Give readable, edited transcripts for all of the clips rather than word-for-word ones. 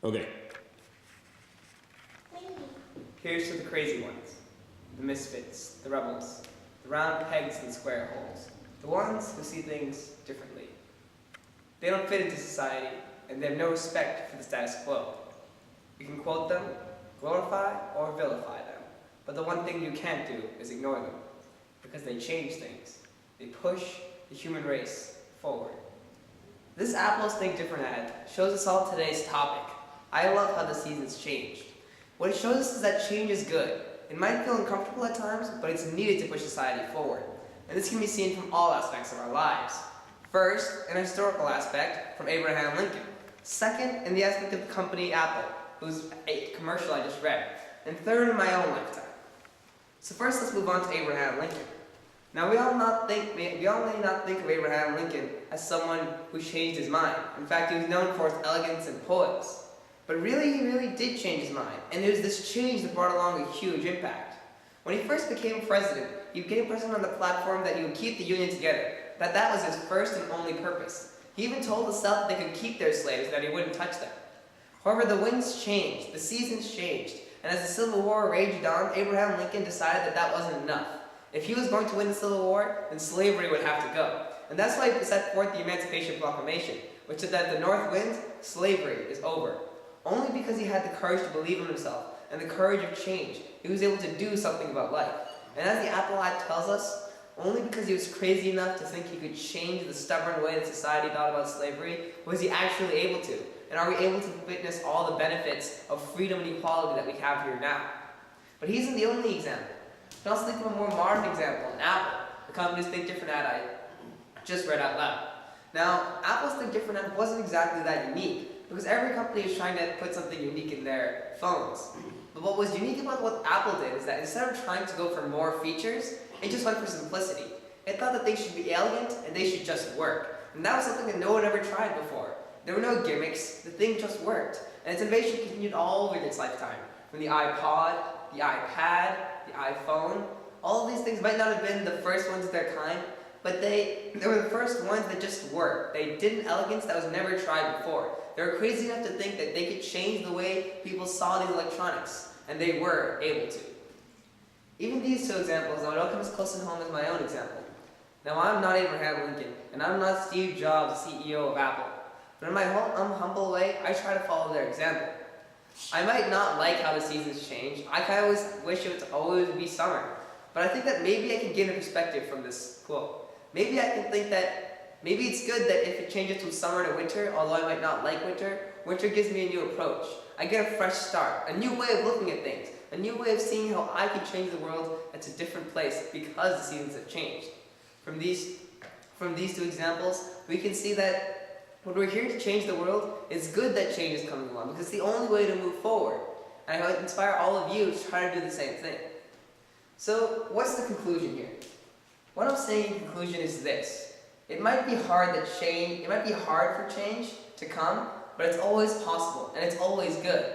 Okay. Here's to the crazy ones, the misfits, the rebels, the round pegs in square holes, the ones who see things differently. They don't fit into society, and they have no respect for the status quo. You can quote them, glorify, or vilify them, but the one thing you can't do is ignore them, because they change things. They push the human race forward. This Apple's Think Different ad shows us all today's topic. I love how the seasons changed. What it shows us is that change is good. It might feel uncomfortable at times, but it's needed to push society forward. And this can be seen from all aspects of our lives. First, in a historical aspect, from Abraham Lincoln. Second, in the aspect of the company Apple, whose commercial I just read. And third, in my own lifetime. So first, let's move on to Abraham Lincoln. Now, we all may not think of Abraham Lincoln as someone who changed his mind. In fact, he was known for his elegance and poise. But really, he really did change his mind, and it was this change that brought along a huge impact. When he first became president, he became president on the platform that he would keep the Union together, that was his first and only purpose. He even told the South that they could keep their slaves, that he wouldn't touch them. However, the winds changed, the seasons changed, and as the Civil War raged on, Abraham Lincoln decided that wasn't enough. If he was going to win the Civil War, then slavery would have to go. And that's why he set forth the Emancipation Proclamation, which said that if the North wins, slavery is over. Only because he had the courage to believe in himself and the courage of change, he was able to do something about life. And as the Apple ad tells us, only because he was crazy enough to think he could change the stubborn way that society thought about slavery, was he actually able to. And are we able to witness all the benefits of freedom and equality that we have here now? But he isn't the only example. You can also think of a more modern example, in Apple, the company's Think Different ad I just read out loud. Now, Apple's Think Different ad wasn't exactly that unique, because every company is trying to put something unique in their phones. But what was unique about what Apple did is that instead of trying to go for more features, it just went for simplicity. It thought that they should be elegant and they should just work. And that was something that no one ever tried before. There were no gimmicks, the thing just worked. And its innovation continued all over its lifetime. From the iPod, the iPad, the iPhone. All of these things might not have been the first ones of their kind, but they were the first ones that just worked. They did an elegance that was never tried before. They were crazy enough to think that they could change the way people saw these electronics, and they were able to. Even these two examples, though, don't come as close to home as my own example. Now, I'm not Abraham Lincoln, and I'm not Steve Jobs, CEO of Apple. But in my humble way, I try to follow their example. I might not like how the seasons change. I kind of always wish it would always be summer. But I think that maybe I can gain a perspective from this quote. Maybe I can think that maybe it's good that if it changes from summer to winter, although I might not like winter, winter gives me a new approach. I get a fresh start, a new way of looking at things, a new way of seeing how I can change the world that's a different place because the seasons have changed. From these two examples, we can see that when we're here to change the world, it's good that change is coming along because it's the only way to move forward. And I would inspire all of you to try to do the same thing. So, what's the conclusion here? What I'm saying in conclusion is this. It might be hard for change to come, but it's always possible, and it's always good.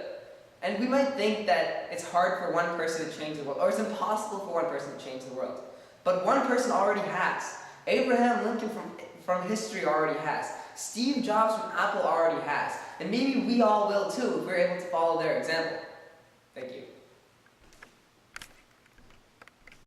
And we might think that it's hard for one person to change the world, or it's impossible for one person to change the world. But one person already has. Abraham Lincoln from history already has. Steve Jobs from Apple already has. And maybe we all will too if we're able to follow their example. Thank you.